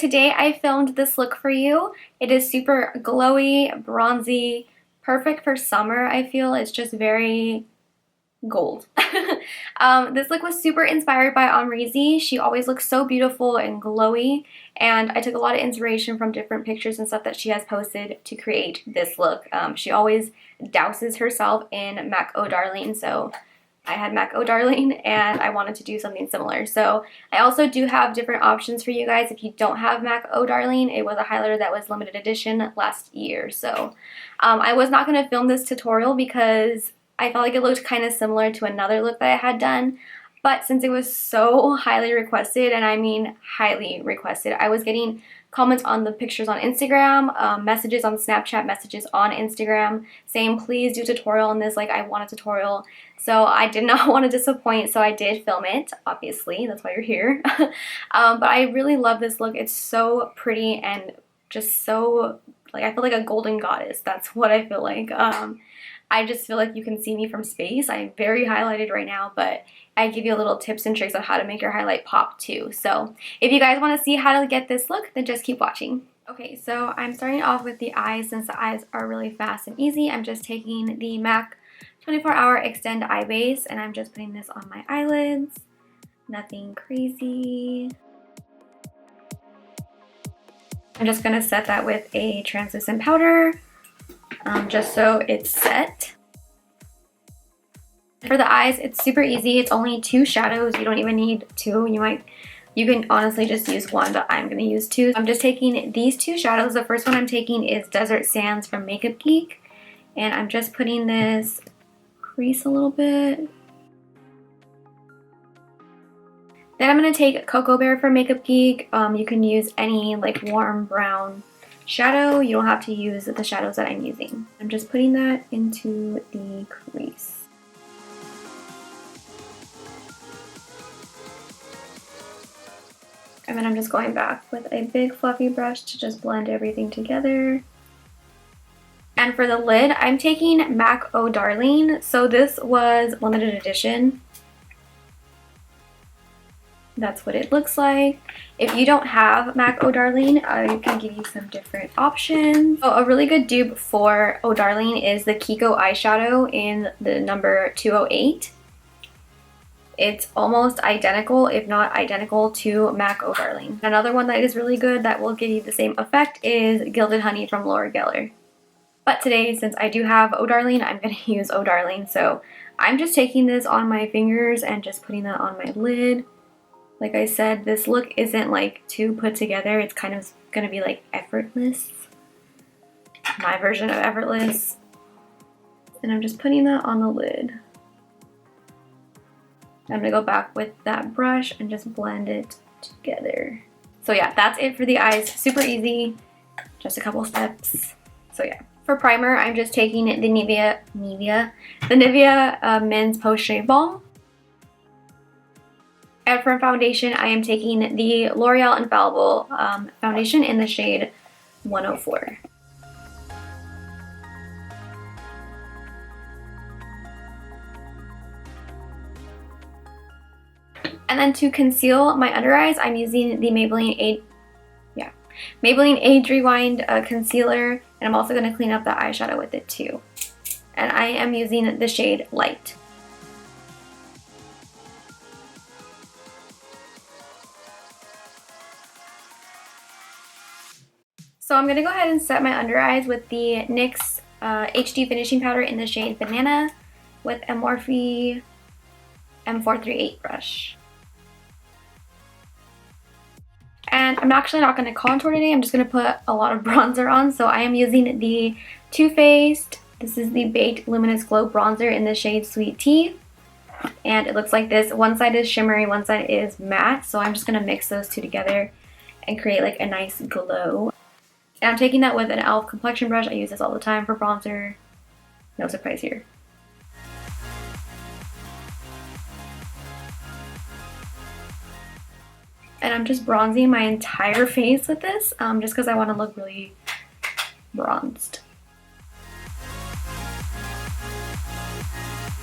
today I filmed this look for you. It is super glowy, bronzy, perfect for summer. I feel it's just very gold. This look was super inspired by Amrezy. She always looks so beautiful and glowy, and I took a lot of inspiration from different pictures and stuff that she has posted to create this look. She always douses herself in Mac Oh Darling, so I had Mac Oh Darling and I wanted to do something similar. So I also do have different options for you guys if you don't have Mac Oh Darling. It was a highlighter that was limited edition last year. So I was not going to film this tutorial because I felt like it looked kind of similar to another look that I had done. But since it was so highly requested, and I mean highly requested, I was getting comments on the pictures on Instagram, messages on Snapchat, messages on Instagram saying please do a tutorial on this, like I want a tutorial. So I did not want to disappoint, so I did film it, obviously, that's why you're here. But I really love this look. It's so pretty and just so, like, I feel like a golden goddess. That's what I feel like. I just feel like you can see me from space. I'm very highlighted right now, but I give you little tips and tricks on how to make your highlight pop too. So if you guys want to see how to get this look, then just keep watching. Okay, so I'm starting off with the eyes. Since the eyes are really fast and easy, I'm just taking the MAC 24-Hour Extend Eye Base, and I'm just putting this on my eyelids. Nothing crazy. I'm just going to set that with a translucent powder, just so it's set. For the eyes, it's super easy. It's only 2 shadows. You don't even need 2. You can honestly just use 1, but I'm going to use 2. I'm just taking these 2 shadows. The first one I'm taking is Desert Sands from Makeup Geek, and I'm just putting this crease a little bit. Then I'm going to take Cocoa Bear from Makeup Geek. You can use any like warm brown shadow. You don't have to use the shadows that I'm using. I'm just putting that into the crease. And then I'm just going back with a big fluffy brush to just blend everything together. And for the lid, I'm taking Mac Oh Darling. So this was limited edition. That's what it looks like. If you don't have Mac Oh Darling, I can give you some different options. So a really good dupe for Oh Darling is the Kiko eyeshadow in the number 208. It's almost identical, if not identical, to Mac Oh Darling. Another one that is really good that will give you the same effect is Gilded Honey from Laura Geller. But today, since I do have Oh Darling, I'm going to use Oh Darling. So I'm just taking this on my fingers and just putting that on my lid. Like I said, this look isn't like too put together. It's kind of going to be like effortless. My version of effortless. And I'm just putting that on the lid. I'm going to go back with that brush and just blend it together. So yeah, that's it for the eyes. Super easy. Just a couple steps. So yeah. For primer, I'm just taking the Nivea Men's Post Shave Balm. And for foundation, I am taking the L'Oreal Infallible foundation in the shade 104. And then to conceal my under eyes, I'm using the Maybelline Age Rewind concealer, and I'm also going to clean up the eyeshadow with it too. And I am using the shade Light. So I'm going to go ahead and set my under eyes with the NYX HD Finishing Powder in the shade Banana with a Morphe M438 brush. And I'm actually not going to contour today. I'm just going to put a lot of bronzer on. So I am using the Too Faced. This is the Baked Luminous Glow Bronzer in the shade Sweet Tea. And it looks like this. One side is shimmery, one side is matte. So I'm just going to mix those two together and create like a nice glow. And I'm taking that with an e.l.f. complexion brush. I use this all the time for bronzer. No surprise here. And I'm just bronzing my entire face with this, just because I want to look really bronzed.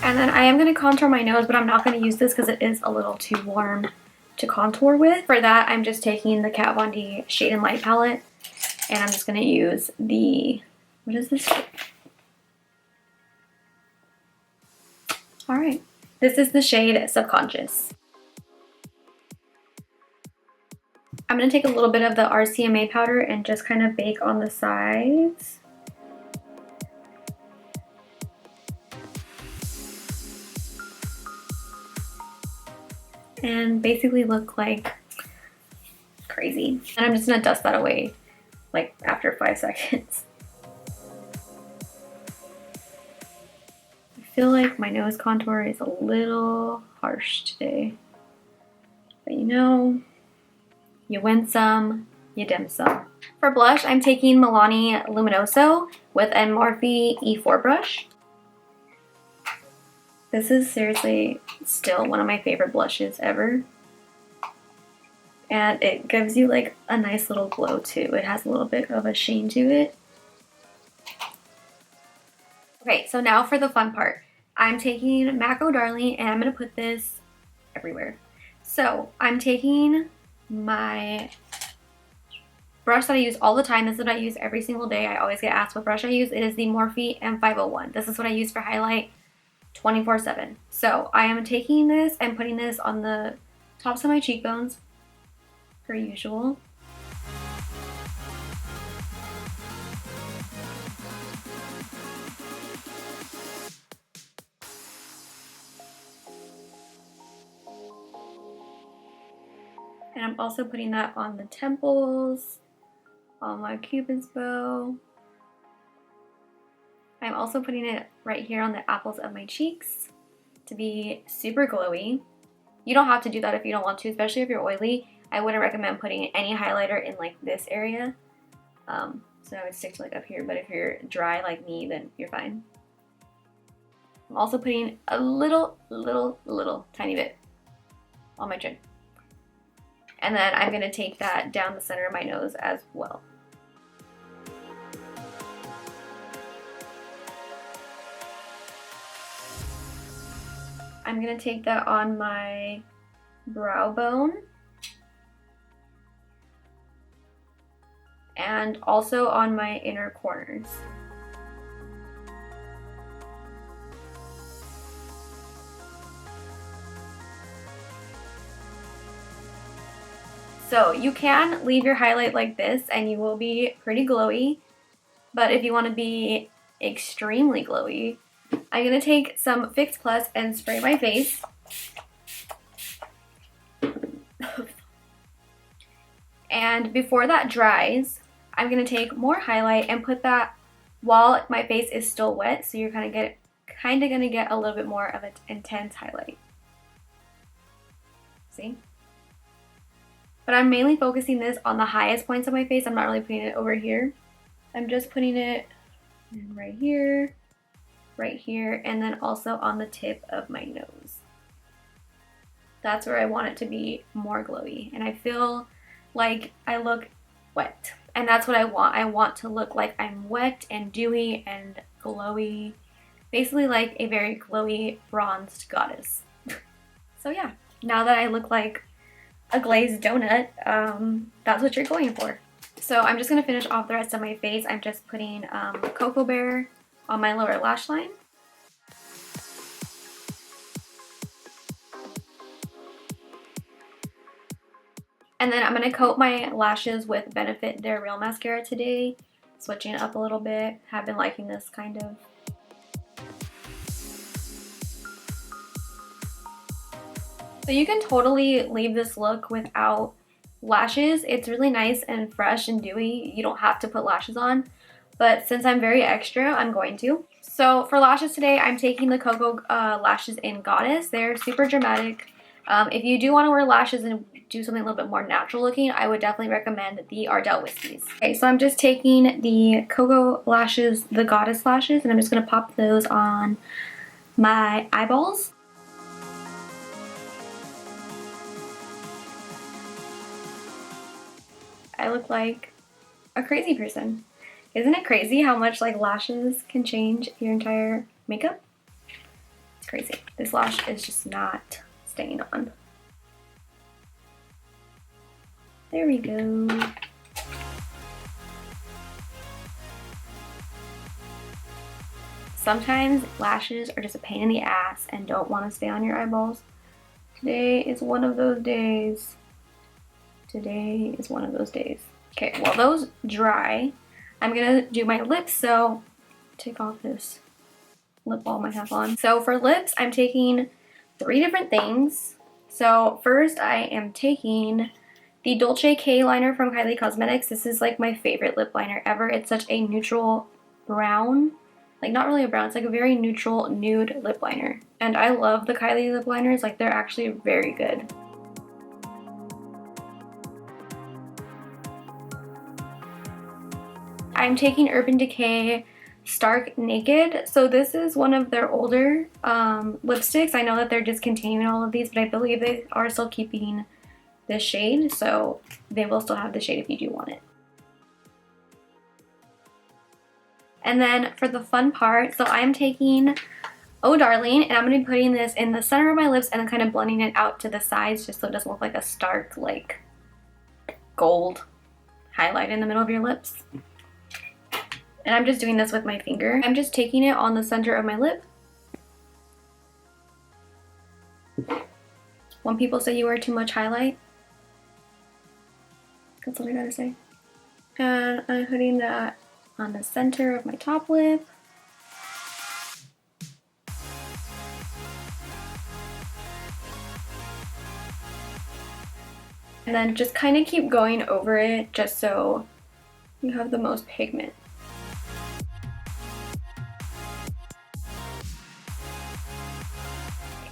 And then I am going to contour my nose, but I'm not going to use this because it is a little too warm to contour with. For that, I'm just taking the Kat Von D Shade and Light palette, and I'm just going to use the, what is this? Alright, this is the shade Subconscious. I'm going to take a little bit of the RCMA powder and just kind of bake on the sides. And basically look like crazy. And I'm just gonna dust that away like after 5 seconds. I feel like my nose contour is a little harsh today. But you know, you win some, you dim some. For blush, I'm taking Milani Luminoso with a Morphe E4 brush. This is seriously still one of my favorite blushes ever. And it gives you like a nice little glow too. It has a little bit of a sheen to it. Okay, so now for the fun part. I'm taking MAC Oh Darling and I'm going to put this everywhere. So I'm taking my brush that I use all the time. This is what I use every single day. I always get asked what brush I use. It is the Morphe M501. This is what I use for highlight 24/7. So I am taking this and putting this on the tops of my cheekbones, per usual. And I'm also putting that on the temples, on my Cupid's bow. I'm also putting it right here on the apples of my cheeks to be super glowy. You don't have to do that if you don't want to, especially if you're oily. I wouldn't recommend putting any highlighter in like this area. So I would stick to like up here, but if you're dry like me, then you're fine. I'm also putting a little tiny bit on my chin. And then I'm gonna take that down the center of my nose as well. I'm gonna take that on my brow bone and also on my inner corners. So you can leave your highlight like this and you will be pretty glowy, but if you want to be extremely glowy, I'm going to take some Fix Plus and spray my face. And before that dries, I'm going to take more highlight and put that while my face is still wet, so you're kind of going to get a little bit more of an intense highlight. See? But I'm mainly focusing this on the highest points of my face. I'm not really putting it over here. I'm just putting it right here, and then also on the tip of my nose. That's where I want it to be more glowy. And I feel like I look wet. And that's what I want. I want to look like I'm wet and dewy and glowy. Basically like a very glowy bronzed goddess. So yeah, now that I look like a glazed donut, that's what you're going for. So I'm just gonna finish off the rest of my face. I'm just putting Cocoa Bear on my lower lash line. And then I'm gonna coat my lashes with Benefit They're Real mascara today. Switching it up a little bit. Have been liking this kind of. So you can totally leave this look without lashes. It's really nice and fresh and dewy. You don't have to put lashes on, but since I'm very extra, I'm going to. So for lashes today, I'm taking the Koko lashes in Goddess. They're super dramatic. If you do want to wear lashes and do something a little bit more natural looking, I would definitely recommend the Ardell Wispies. Okay, so I'm just taking the Koko lashes, the Goddess lashes, and I'm just going to pop those on my eyeballs. I look like a crazy person. Isn't it crazy how much like lashes can change your entire makeup? It's crazy. This lash is just not staying on. There we go. Sometimes lashes are just a pain in the ass and don't want to stay on your eyeballs. Today is one of those days. Today is one of those days. Okay, while those dry, I'm gonna do my lips, so take off this lip balm I have on. So for lips, I'm taking 3 different things. So first I am taking the Dolce K liner from Kylie Cosmetics. This is like my favorite lip liner ever. It's such a neutral brown, like not really a brown, it's like a very neutral nude lip liner. And I love the Kylie lip liners, like they're actually very good. I'm taking Urban Decay Stark Naked. So this is one of their older lipsticks. I know that they're discontinuing all of these, but I believe they are still keeping this shade, so they will still have the shade if you do want it. And then for the fun part, so I'm taking Oh Darling, and I'm going to be putting this in the center of my lips and then kind of blending it out to the sides just so it doesn't look like a stark, like, gold highlight in the middle of your lips. And I'm just doing this with my finger. I'm just taking it on the center of my lip. When people say you wear too much highlight, that's what I gotta say. And I'm putting that on the center of my top lip. And then just kind of keep going over it just so you have the most pigment.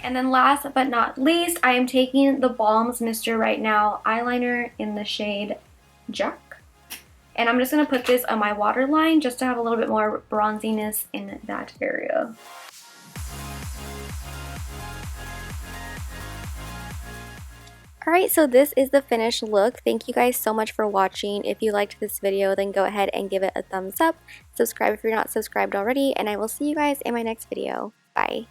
And then last but not least, I am taking the Balm's Mr. Right Now eyeliner in the shade Jack. And I'm just going to put this on my waterline just to have a little bit more bronziness in that area. Alright, so this is the finished look. Thank you guys so much for watching. If you liked this video, then go ahead and give it a thumbs up. Subscribe if you're not subscribed already, and I will see you guys in my next video. Bye.